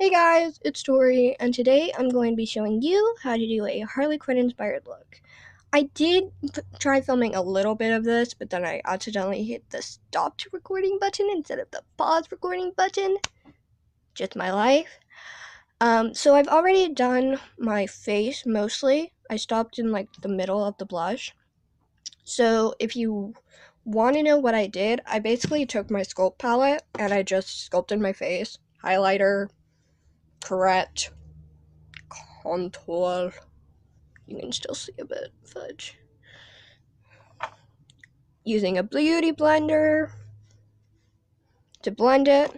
Hey guys, it's Tori, and today I'm going to be showing you how to do a Harley Quinn inspired look. I did try filming a little bit of this, but then I accidentally hit the stop recording button instead of the pause recording button. Just my life. So I've already done my face mostly. I stopped in like the middle of the blush. So if you want to know what I did, I basically took my sculpt palette and I just sculpted my face. Highlighter, correct, contour. You can still see a bit fudge. Using a beauty blender to blend it,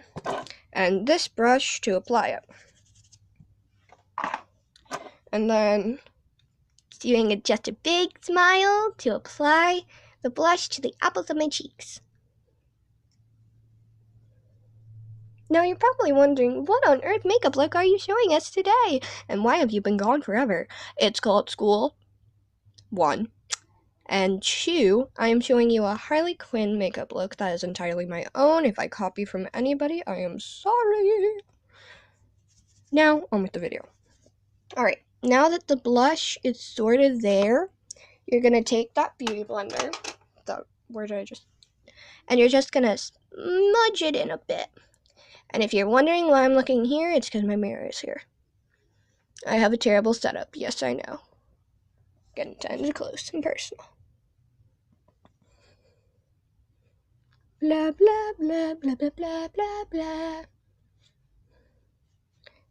and this brush to apply it. And then doing just a big smile to apply the blush to the apples of my cheeks. Now you're probably wondering, what on earth makeup look are you showing us today? And why have you been gone forever? It's called school, 1. And 2, I am showing you a Harley Quinn makeup look that is entirely my own. If I copy from anybody, I am sorry. Now, on with the video. Alright, now that the blush is sort of there, you're going to take that beauty blender, and you're just going to smudge it in a bit. And if you're wondering why I'm looking here, it's because my mirror is here. I have a terrible setup, yes I know. Getting tiny close and personal. Blah, blah, blah, blah, blah, blah, blah, blah.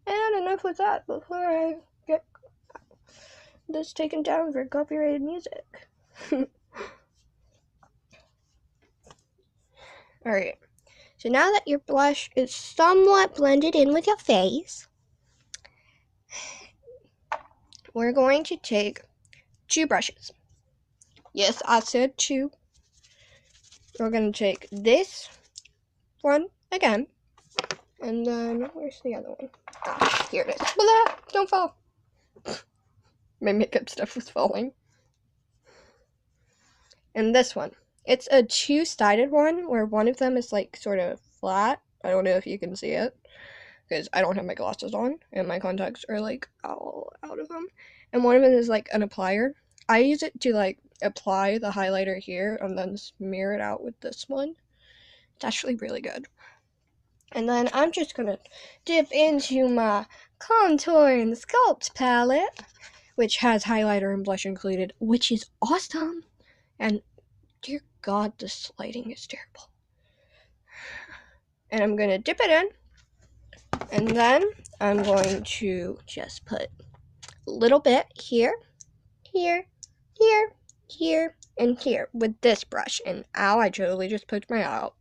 And enough with that before I get this taken down for copyrighted music. Alright, so now that your blush is somewhat blended in with your face, we're going to take 2 brushes. Yes, I said 2. We're going to take this one again, and then, where's the other one? Ah, here it is. Blah, don't fall. My makeup stuff was falling. And this one. It's a 2-sided one, where one of them is like sort of flat. I don't know if you can see it, because I don't have my glasses on, and my contacts are like all out of them. And one of them is like an applier. I use it to like apply the highlighter here, and then smear it out with this one. It's actually really good. And then I'm just gonna dip into my contour and sculpt palette, which has highlighter and blush included, which is awesome. And dear God, this lighting is terrible. And I'm gonna dip it in, and then I'm going to just put a little bit here, here, here, here, and here with this brush. And ow, I totally just poked my eye out.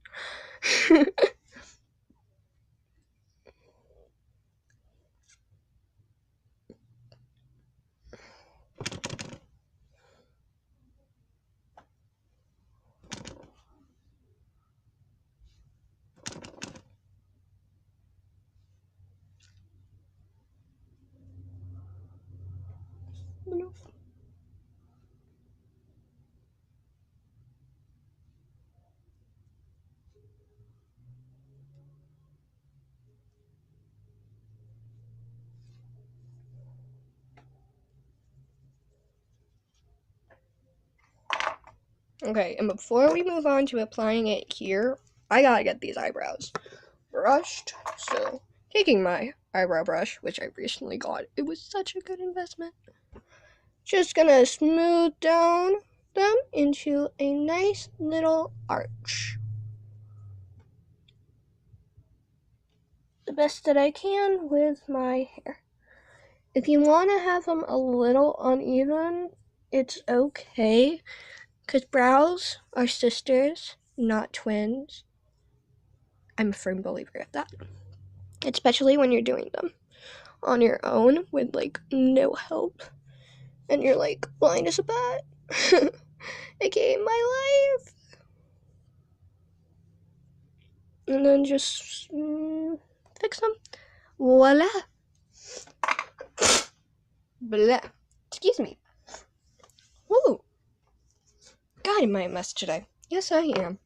Okay, and before we move on to applying it here, I gotta get these eyebrows brushed. So, taking my eyebrow brush, which I recently got, it was such a good investment. Just gonna smooth down them into a nice little arch. The best that I can with my hair. If you want to have them a little uneven, it's okay, because brows are sisters, not twins. I'm a firm believer of that. Especially when you're doing them on your own with like no help. And you're like blind as a bat. AKA my life. And then just fix them. Voila. Blah. Excuse me. Woo. God, am I a mess today? Yes, I am.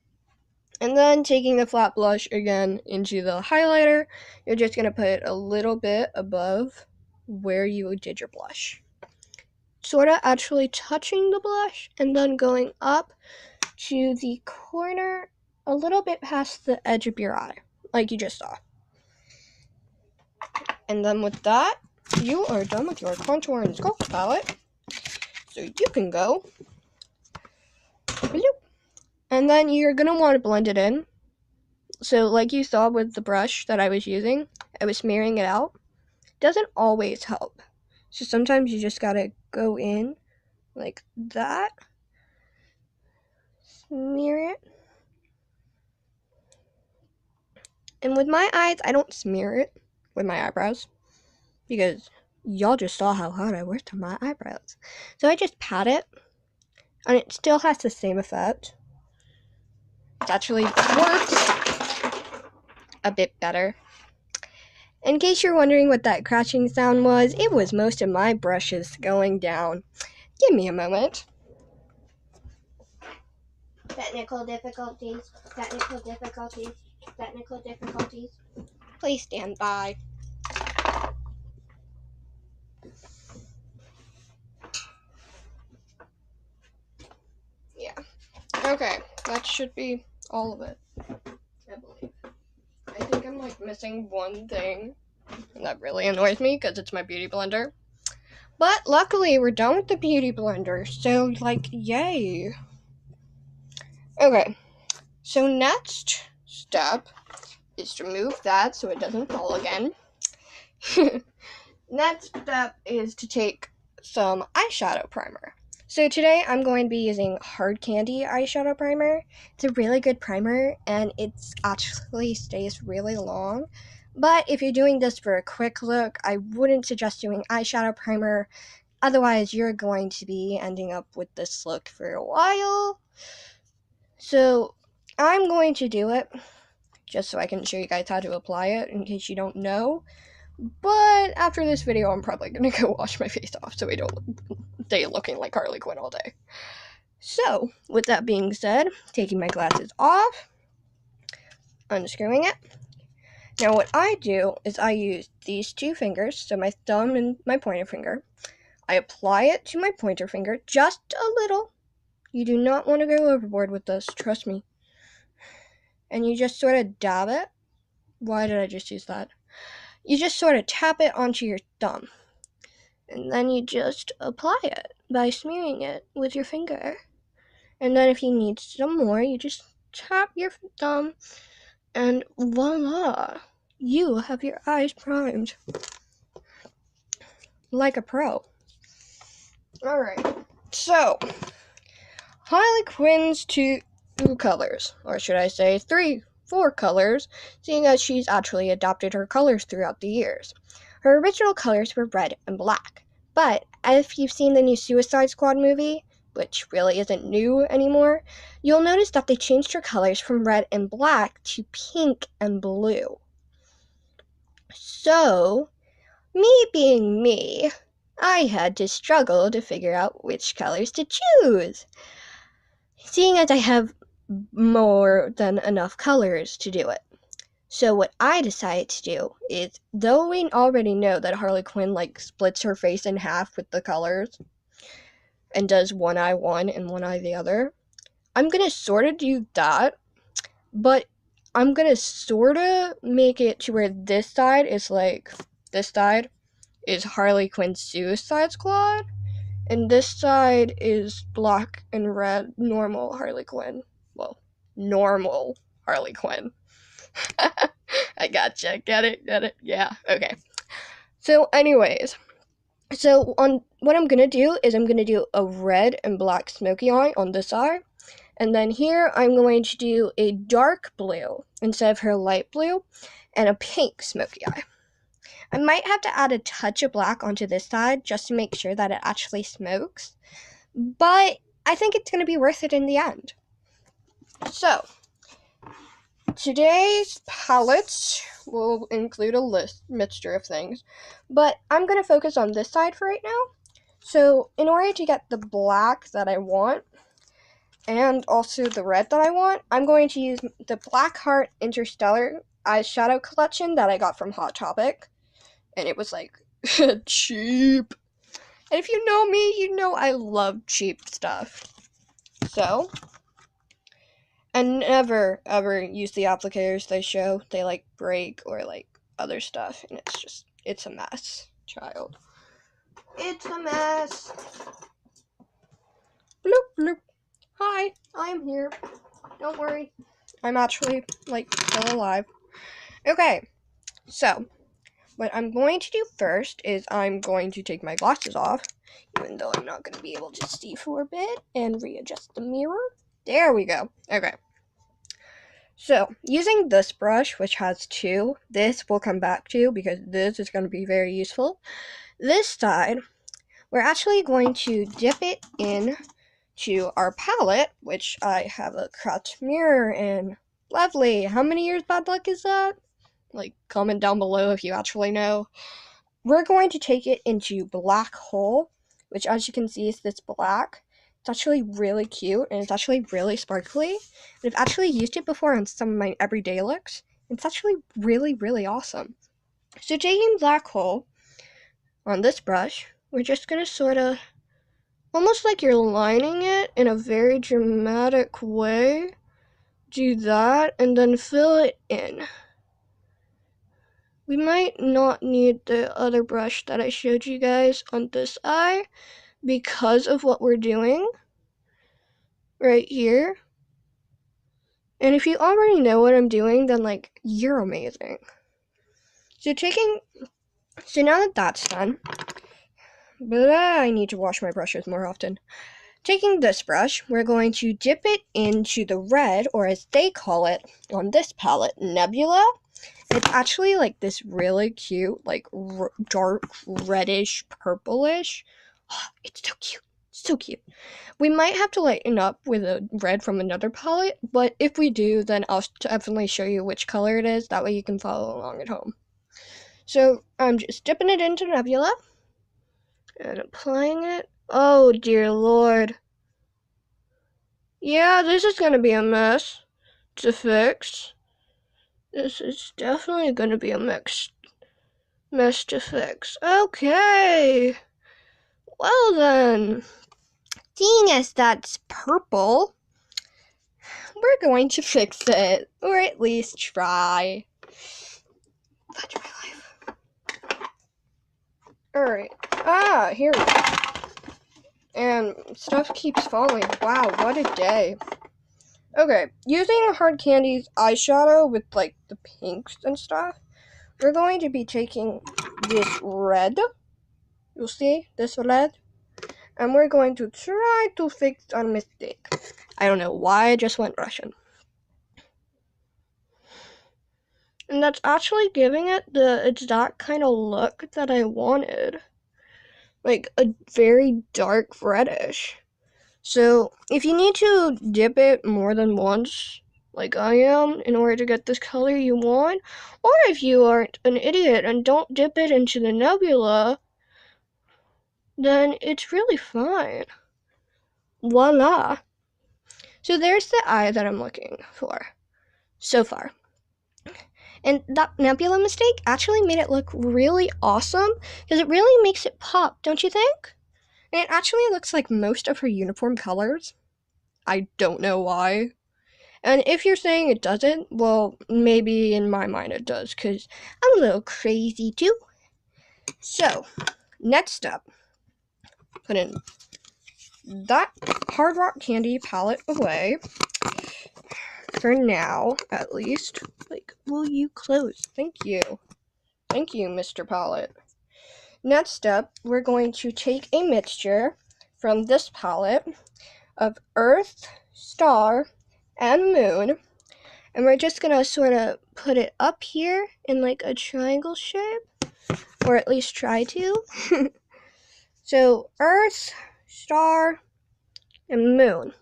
And then taking the flat blush again into the highlighter, you're just going to put a little bit above where you did your blush. Sort of actually touching the blush and then going up to the corner a little bit past the edge of your eye, like you just saw. And then with that, you are done with your contour and sculpt palette. So you can go. Bloop. And then you're going to want to blend it in. So like you saw with the brush that I was using, I was smearing it out. Doesn't always help. So sometimes you just got to go in like that. Smear it. And with my eyes, I don't smear it with my eyebrows because y'all just saw how hard I worked on my eyebrows. So I just pat it, and it still has the same effect. It actually works a bit better. In case you're wondering what that crashing sound was, it was most of my brushes going down. Give me a moment. Technical difficulties. Please stand by. Yeah. Okay, that should be all of it, I believe. I think I'm like missing one thing, and that really annoys me because it's my beauty blender. But luckily, we're done with the beauty blender, so like, yay. Okay, so next step is to move that so it doesn't fall again. Next step is to take some eyeshadow primer. So today I'm going to be using Hard Candy eyeshadow primer. It's a really good primer and it actually stays really long. But if you're doing this for a quick look, I wouldn't suggest doing eyeshadow primer. Otherwise, you're going to be ending up with this look for a while. So I'm going to do it just so I can show you guys how to apply it in case you don't know. But after this video, I'm probably going to go wash my face off so I don't stay looking like Harley Quinn all day. So, with that being said, taking my glasses off, unscrewing it. Now what I do is I use these two fingers, so my thumb and my pointer finger. I apply it to my pointer finger, just a little. You do not want to go overboard with this, trust me. And you just sort of dab it. Why did I just use that? You just sort of tap it onto your thumb. And then you just apply it by smearing it with your finger. And then if you need some more, you just tap your thumb and voila! You have your eyes primed. Like a pro. Alright, so Harley Quinn's two colors, or should I say 4 colors, seeing as she's actually adopted her colors throughout the years. Her original colors were red and black, but if you've seen the new Suicide Squad movie, which really isn't new anymore, you'll notice that they changed her colors from red and black to pink and blue. So, me being me, I had to struggle to figure out which colors to choose, seeing as I have more than enough colors to do it. So what I decided to do is, though we already know that Harley Quinn like splits her face in half with the colors and does one eye one and one eye the other, I'm gonna sort of do that, but I'm gonna sort of make it to where this side is Harley Quinn's Suicide Squad, and this side is black and red normal Harley Quinn. Well, normal Harley Quinn. I gotcha. Get it? Yeah, okay. So anyways, on what I'm gonna do is I'm gonna do a red and black smoky eye on this eye. And then here I'm going to do a dark blue instead of her light blue and a pink smoky eye. I might have to add a touch of black onto this side just to make sure that it actually smokes. But I think it's going to be worth it in the end. So, today's palettes will include a mixture of things, but I'm going to focus on this side for right now. So, in order to get the black that I want, and also the red that I want, I'm going to use the Black Heart Interstellar eyeshadow collection that I got from Hot Topic. And it was like cheap. And if you know me, you know I love cheap stuff. So, and never ever use the applicators they show. They like break or like other stuff, and it's a mess, child. It's a mess. Bloop bloop. Hi, I'm here. Don't worry. I'm actually like still alive. Okay, so what I'm going to do first is I'm going to take my glasses off, even though I'm not going to be able to see for a bit, and readjust the mirror. There we go. Okay. So, using this brush, which has two, this we'll come back to because this is going to be very useful. This side, we're actually going to dip it in to our palette, which I have a cracked mirror in. Lovely. How many years bad luck is that? Like, comment down below if you actually know. We're going to take it into Black Hole, which as you can see is this black. It's actually really cute, and it's actually really sparkly. And I've actually used it before on some of my everyday looks. It's actually really, really awesome. So taking Black Hole on this brush, we're just going to sort of, almost like you're lining it in a very dramatic way. Do that, and then fill it in. We might not need the other brush that I showed you guys on this eye because of what we're doing right here. And if you already know what I'm doing, then like, you're amazing. So now that that's done, but I need to wash my brushes more often. Taking this brush, we're going to dip it into the red, or as they call it on this palette, Nebula. It's actually like this really cute, like dark reddish, purplish. It's so cute. So cute. We might have to lighten up with a red from another palette, but if we do, then I'll definitely show you which color it is. That way you can follow along at home. So I'm just dipping it into Nebula and applying it. Oh dear Lord. Yeah, this is gonna be a mess to fix. This is definitely gonna be a mess to fix. Okay. Well then, seeing as that's purple, we're going to fix it, or at least try. Fudge my life. Alright, here we go. And stuff keeps falling. Wow, what a day. Okay, using Hard Candy's eyeshadow with like the pinks and stuff, we're going to be taking this red. You'll see this red. And we're going to try to fix our mistake. I don't know why I just went Russian. And that's actually giving it the exact kind of look that I wanted. Like a very dark reddish. So if you need to dip it more than once, like I am, in order to get this color you want, or if you aren't an idiot and don't dip it into the nebula, then it's really fine. Voila. So there's the eye that I'm looking for so far. And that nebula mistake actually made it look really awesome because it really makes it pop, don't you think? And it actually looks like most of her uniform colors. I don't know why. And if you're saying it doesn't, well, maybe in my mind it does because I'm a little crazy too. So, next up, put in that Hard Rock Candy palette away. For now, at least. Like, will you close? Thank you. Thank you, Mr. Palette. Next up, we're going to take a mixture from this palette of Earth, Star, and Moon. And we're just going to sort of put it up here in like a triangle shape. Or at least try to. So, Earth, Star, and Moon.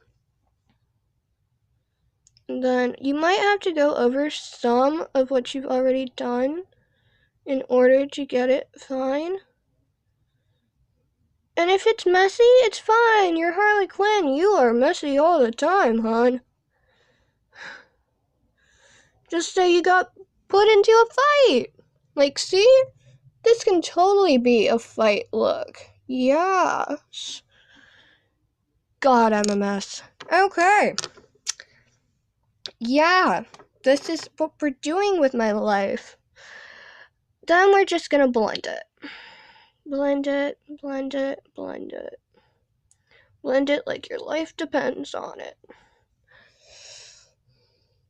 And then you might have to go over some of what you've already done in order to get it fine. And if it's messy, it's fine. You're Harley Quinn. You are messy all the time, hon. Just say you got put into a fight. Like, see? This can totally be a fight look. Yes. God, I'm a mess. Okay. Yeah, this is what we're doing with my life. Then we're just gonna blend it. Blend it, blend it, blend it. Blend it like your life depends on it.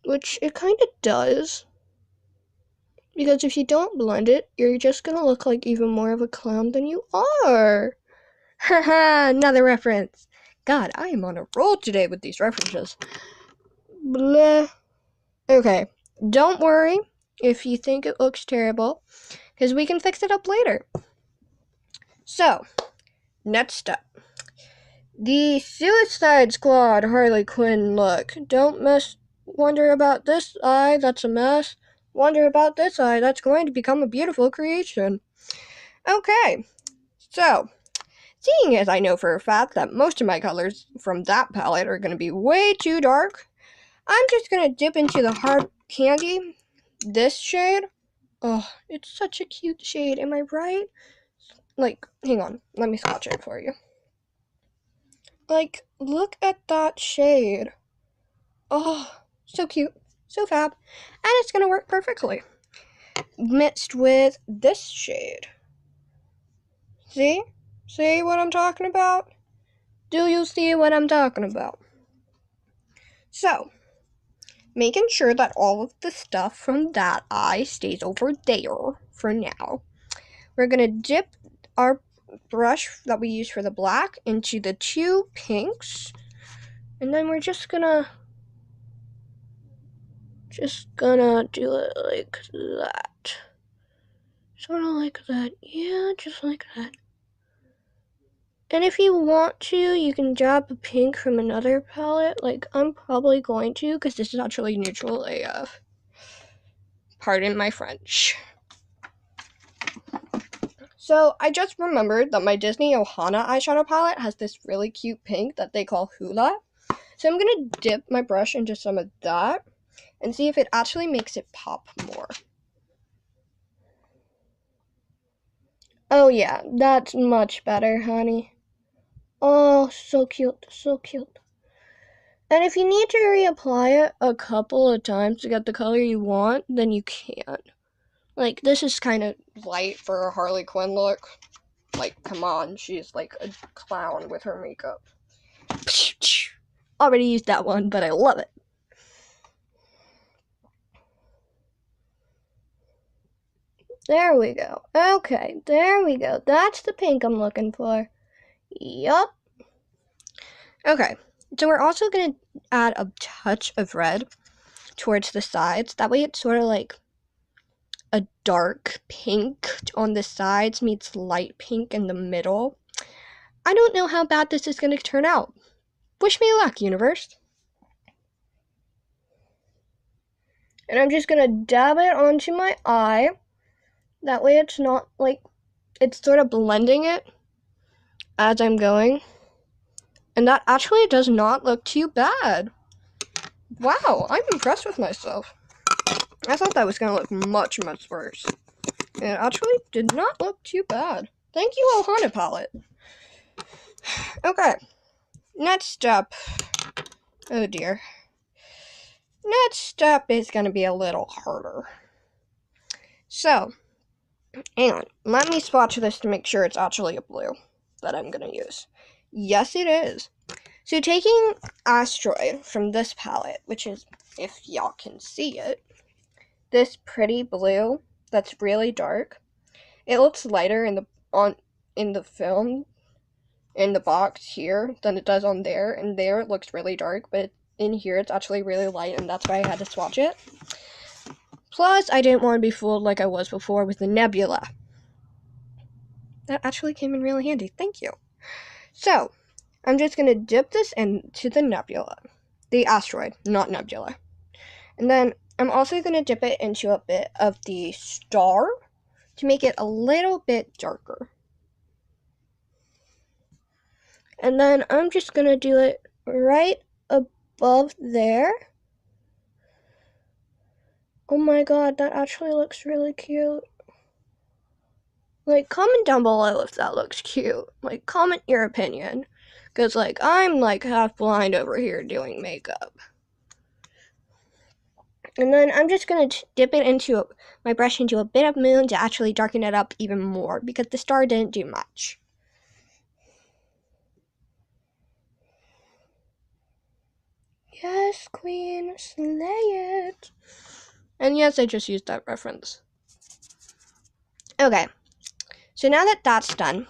Which it kind of does. Because if you don't blend it, you're just gonna look like even more of a clown than you are. Haha, another reference. God, I am on a roll today with these references. Bleh. Okay, don't worry if you think it looks terrible, because we can fix it up later. So, next step. The Suicide Squad Harley Quinn look. Don't wonder about this eye, that's a mess. Wonder about this eye, that's going to become a beautiful creation. Okay, so, seeing as I know for a fact that most of my colors from that palette are going to be way too dark, I'm just going to dip into the Hard Candy, this shade. Oh, it's such a cute shade, am I right? Like, hang on, let me swatch it for you. Like, look at that shade. Oh, so cute, so fab, and it's gonna work perfectly. Mixed with this shade. See? See what I'm talking about? Do you see what I'm talking about? So, making sure that all of the stuff from that eye stays over there for now. We're gonna dip our brush that we use for the black into the two pinks, and then we're just gonna do it like that. Sort of like that. Yeah, just like that. And if you want to, you can grab a pink from another palette. Like, I'm probably going to, because this is actually neutral AF. Pardon my French. So, I just remembered that my Disney Ohana eyeshadow palette has this really cute pink that they call Hula. So I'm going to dip my brush into some of that and see if it actually makes it pop more. Oh yeah, that's much better, honey. Oh, so cute, so cute. And if you need to reapply it a couple of times to get the color you want, then you can. Like, this is kind of light for a Harley Quinn look. Like, come on, she's like a clown with her makeup. Already used that one, but I love it. There we go. Okay, there we go. That's the pink I'm looking for. Yup. Okay, so we're also going to add a touch of red towards the sides. That way it's sort of like a dark pink on the sides meets light pink in the middle. I don't know how bad this is going to turn out. Wish me luck, universe. And I'm just going to dab it onto my eye. That way it's not like, it's sort of blending it as I'm going. And that actually does not look too bad. Wow, I'm impressed with myself. I thought that was going to look much, much worse. It actually did not look too bad. Thank you, Ohana palette. Okay, next step. Oh dear. Next step is going to be a little harder. So, hang on. Let me swatch this to make sure it's actually a blue that I'm going to use. Yes, it is. So taking Asteroid from this palette, which is, if y'all can see it, this pretty blue that's really dark. It looks lighter in the film, in the box here, than it does on there. And there it looks really dark, but in here it's actually really light, and that's why I had to swatch it. Plus, I didn't want to be fooled like I was before with the Nebula. That actually came in really handy. Thank you. So, I'm just going to dip this into the Nebula. The Asteroid, not Nebula. And then I'm also going to dip it into a bit of the Star to make it a little bit darker. And then I'm just gonna do it right above there. Oh my god, that actually looks really cute. Like, comment down below if that looks cute. Like, comment your opinion. Because, like, I'm, like, half blind over here doing makeup. And then I'm just going to dip it into my brush into a bit of moon to actually darken it up even more. Because the star didn't do much. Yes, queen, slay it. And yes, I just used that reference. Okay. So now that that's done,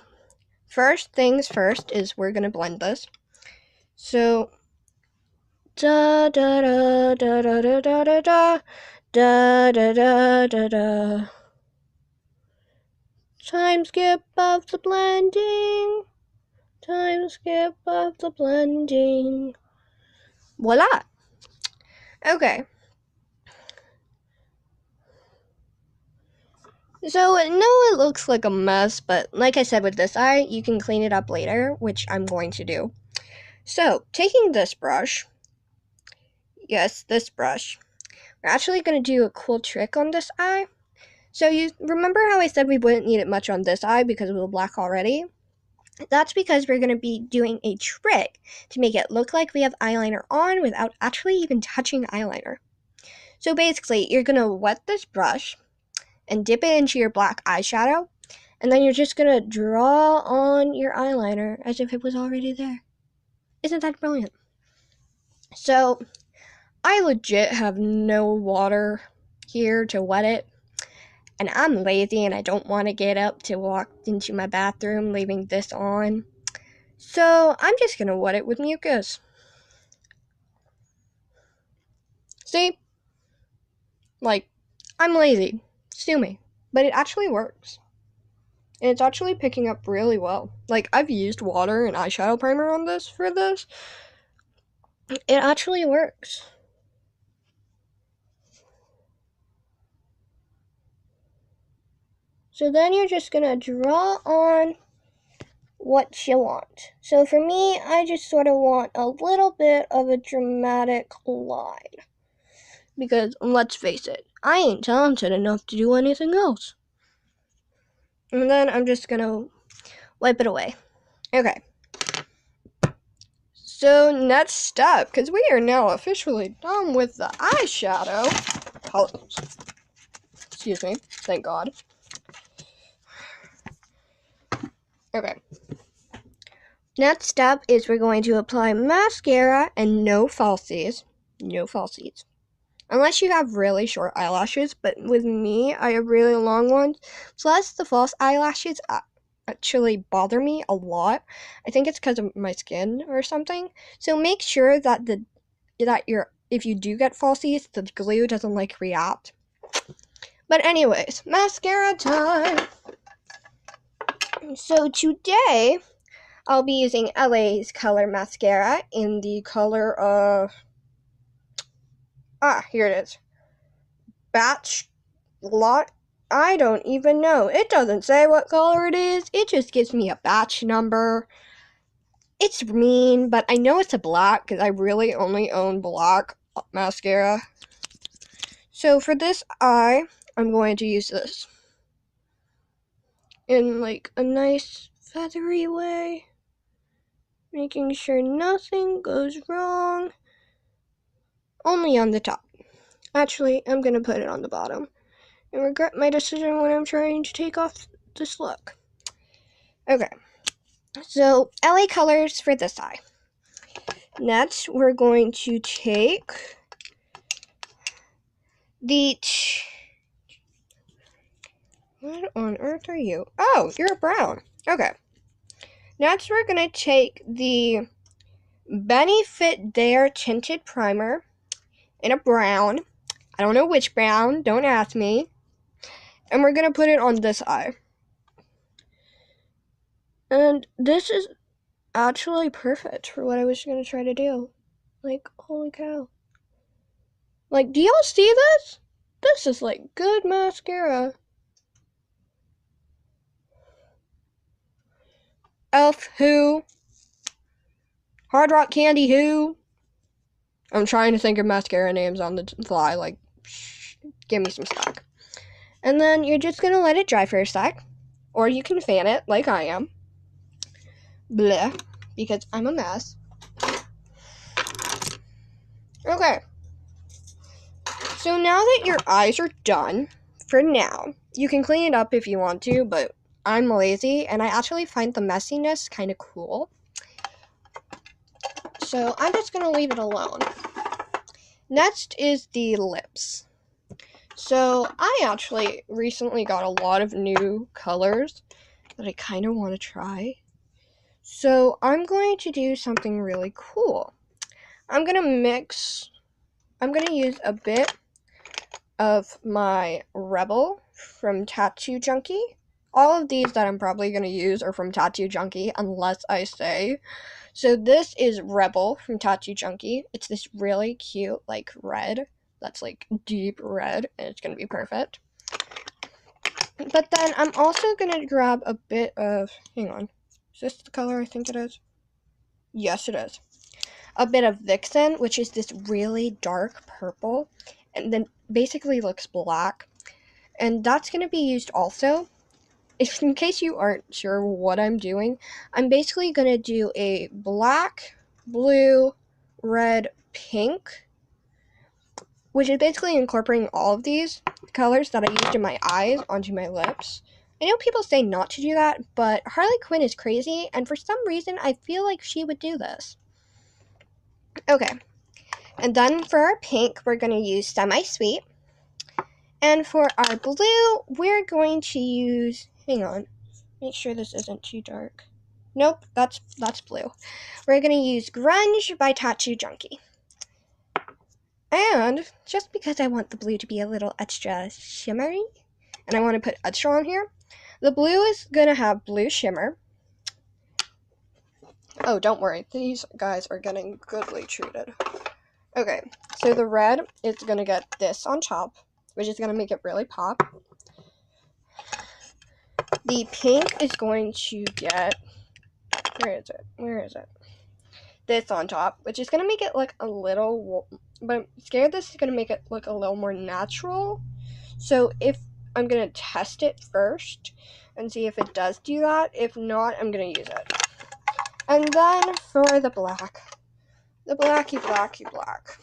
first things first is we're going to blend this. So da da da da da da da da da da da da da. Time skip of the blending. Time skip of the blending. Voila. Okay. So I know it looks like a mess, but like I said with this eye, you can clean it up later, which I'm going to do. So taking this brush, yes, this brush, we're actually going to do a cool trick on this eye. So you remember how I said we wouldn't need it much on this eye because it was black already? That's because we're going to be doing a trick to make it look like we have eyeliner on without actually even touching eyeliner. So basically, you're going to wet this brush and dip it into your black eyeshadow, and then you're just going to draw on your eyeliner as if it was already there. Isn't that brilliant? So I legit have no water here to wet it. And I'm lazy and I don't want to get up to walk into my bathroom leaving this on. So I'm just going to wet it with mucus. See? Like, I'm lazy. Sue me. But it actually works. And it's actually picking up really well. Like, I've used water and eyeshadow primer on this for this. It actually works. So then you're just going to draw on what you want. So for me, I just sort of want a little bit of a dramatic line. Because, let's face it, I ain't talented enough to do anything else. And then I'm just gonna wipe it away. Okay. So, next step, because we are now officially done with the eyeshadow. Excuse me. Thank God. Okay. Next step is we're going to apply mascara and no falsies. No falsies. Unless you have really short eyelashes, but with me, I have really long ones. Plus, the false eyelashes actually bother me a lot. I think it's because of my skin or something. So make sure that if you do get falsies, the glue doesn't like react. But anyways, mascara time. So today, I'll be using LA's Color Mascara in the color of... here it is. Batch Lot. I don't even know. It doesn't say what color it is. It just gives me a batch number. It's mean, but I know it's a black because I really only own black mascara. So for this eye, I'm going to use this in like a nice feathery way, making sure nothing goes wrong. Only on the top. Actually, I'm going to put it on the bottom and regret my decision when I'm trying to take off this look. Okay. So, LA colors for this eye. Next, we're going to take the... What on earth are you? Oh, you're brown. Okay. Next, we're going to take the Benefit There Tinted Primer in a brown. I don't know which brown. Don't ask me. And we're going to put it on this eye. And this is actually perfect for what I was going to try to do. Like, holy cow. Like, do y'all see this? This is like good mascara. Elf who? Hard Rock Candy who? I'm trying to think of mascara names on the fly, like, give me some slack. And then you're just gonna let it dry for a sec. Or you can fan it, like I am. Bleh, because I'm a mess. Okay. So now that your eyes are done, for now, you can clean it up if you want to, but I'm lazy, and I actually find the messiness kind of cool. So I'm just gonna leave it alone. Next is the lips. So I actually recently got a lot of new colors that I kind of want to try. So I'm going to do something really cool. I'm going to use a bit of my Rebel from Tattoo Junkie. All of these that I'm probably going to use are from Tattoo Junkie unless I say. So this is Rebel from Tattoo Junkie. It's this really cute, like, red. That's, like, deep red, and it's going to be perfect. But then I'm also going to grab a bit of, hang on, is this the color I think it is? Yes, it is. A bit of Vixen, which is this really dark purple, and then basically looks black. And that's going to be used also. If, in case you aren't sure what I'm doing, I'm basically going to do a black, blue, red, pink, which is basically incorporating all of these colors that I used in my eyes onto my lips. I know people say not to do that, but Harley Quinn is crazy, and for some reason I feel like she would do this. Okay, and then for our pink, we're going to use Semi-Sweet. And for our blue, we're going to use, hang on, make sure this isn't too dark. Nope, that's blue. We're going to use Grunge by Tattoo Junkie. And just because I want the blue to be a little extra shimmery, and I want to put extra on here, the blue is going to have blue shimmer. Oh, don't worry, these guys are getting goodly treated. Okay, so the red is going to get this on top, which is going to make it really pop. The pink is going to get, where is it? This on top, which is going to make it look a little, but I'm scared this is going to make it look a little more natural. So if I'm going to test it first and see if it does do that. If not, I'm going to use it. And then for the black, the blacky black.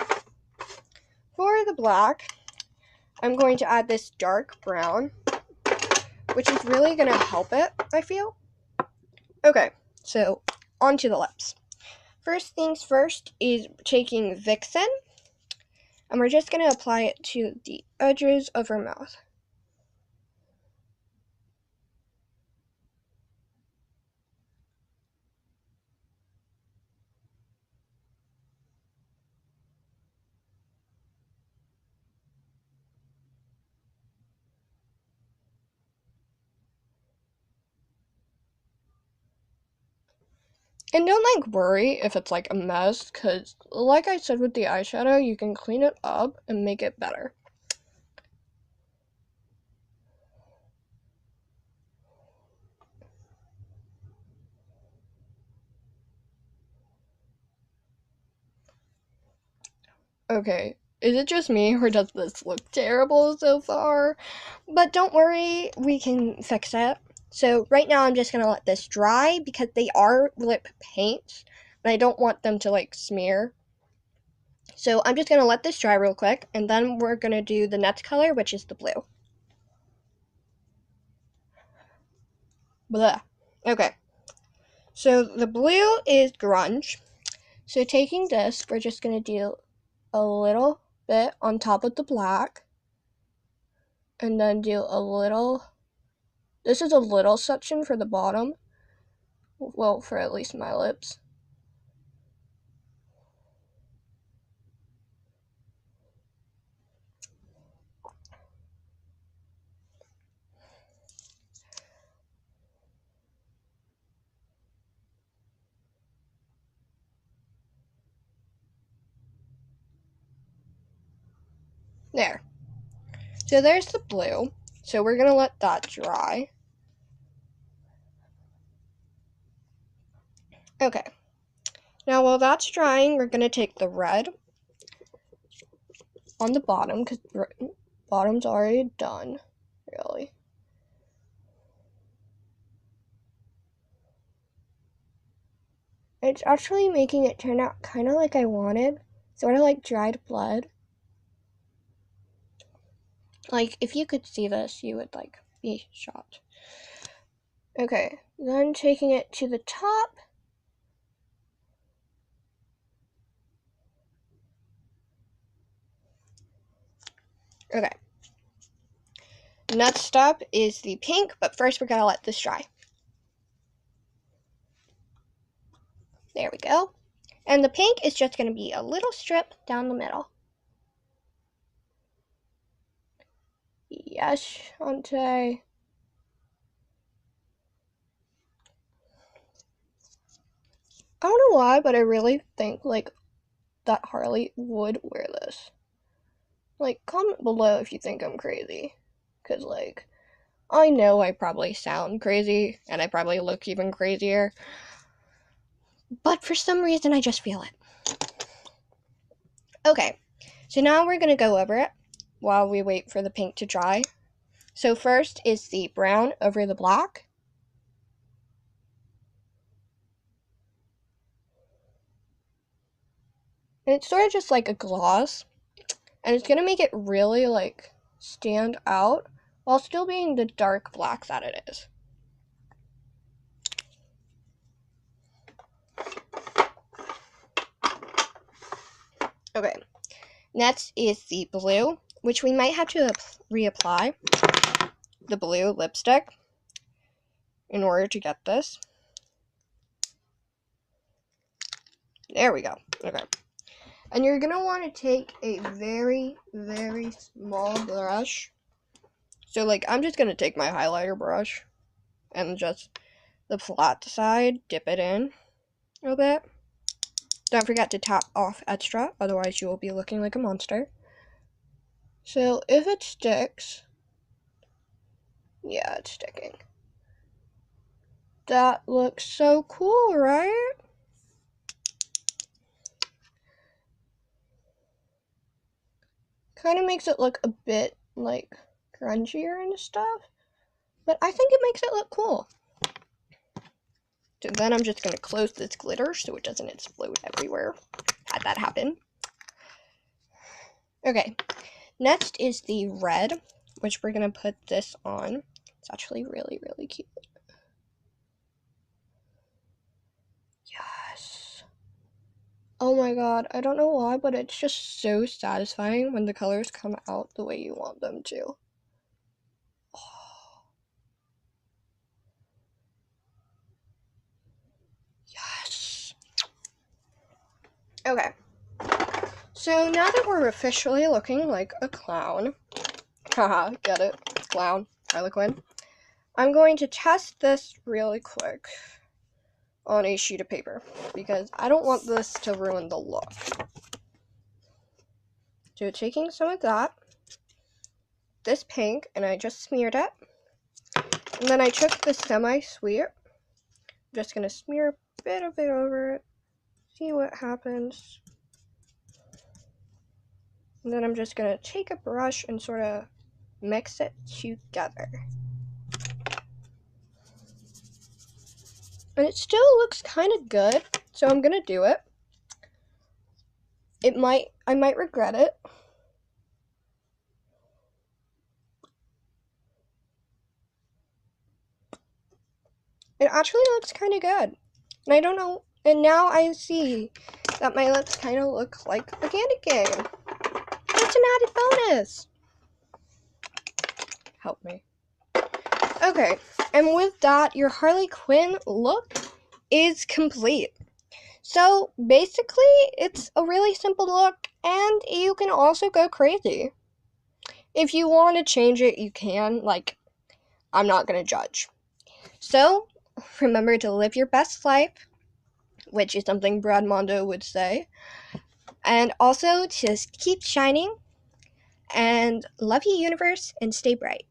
For the black, I'm going to add this dark brown, which is really going to help it, I feel. Okay, so onto the lips. First things first is taking Vixen, and we're just going to apply it to the edges of her mouth. And don't, worry if it's, a mess, because, like I said with the eyeshadow, you can clean it up and make it better. Okay, is it just me, or does this look terrible so far? But don't worry, we can fix it. So right now I'm just going to let this dry, because they are lip paints, and I don't want them to, smear. So I'm just going to let this dry real quick, and then we're going to do the next color, which is the blue. Blah. Okay. So the blue is Grunge. So taking this, we're just going to do a little bit on top of the black, and then do a little, this is a little section for the bottom, well, for at least my lips. There. So there's the blue. So we're going to let that dry. Okay. Now while that's drying, we're going to take the red on the bottom, because bottom's already done, really. It's actually making it turn out kind of like I wanted, sort of like dried blood. Like, if you could see this, you would, like, be shocked. Okay, then taking it to the top. Okay. Next up is the pink, but first we're gonna let this dry. There we go. And the pink is just gonna be a little strip down the middle. Yes, Shantae. I don't know why, but I really think, like, that Harley would wear this. Like, comment below if you think I'm crazy. Because, like, I know I probably sound crazy, and I probably look even crazier. But for some reason, I just feel it. Okay, so now we're gonna go over it while we wait for the pink to dry. So first is the brown over the black. And it's sort of just like a gloss. And it's gonna make it really, like, stand out while still being the dark black that it is. Okay, next is the blue, which we might have to reapply the blue lipstick in order to get this. There we go. Okay. And you're going to want to take a very, very small brush. So, like, I'm just going to take my highlighter brush and just the flat side, dip it in a little bit. Don't forget to tap off extra, otherwise you will be looking like a monster. So, if it sticks, yeah, it's sticking. That looks so cool, right? Kind of makes it look a bit, like, grungier and stuff. But I think it makes it look cool. So then I'm just going to close this glitter so it doesn't explode everywhere. Had that happen. Okay, next is the red, which we're going to put this on. It's actually really, really cute. Yes. Oh my god, I don't know why, but it's just so satisfying when the colors come out the way you want them to. Oh. Yes. Okay. So now that we're officially looking like a clown, haha, get it? Clown, Harley Quinn. I'm going to test this really quick on a sheet of paper because I don't want this to ruin the look. So taking some of that, this pink, and I just smeared it. And then I took the semi-sweet. I'm just going to smear a bit of it over it, see what happens. And then I'm just going to take a brush and sort of mix it together. And it still looks kind of good, so I'm going to do it. I might regret it. It actually looks kind of good. And I don't know, and now I see that my lips kind of look like a candy cane. That's an added bonus. Help me. Okay, and with that, your Harley Quinn look is complete. So basically, it's a really simple look, and you can also go crazy. If you want to change it, you can. Like, I'm not going to judge. So, remember to live your best life, which is something Brad Mondo would say. And also, just keep shining. And love you, universe, and stay bright.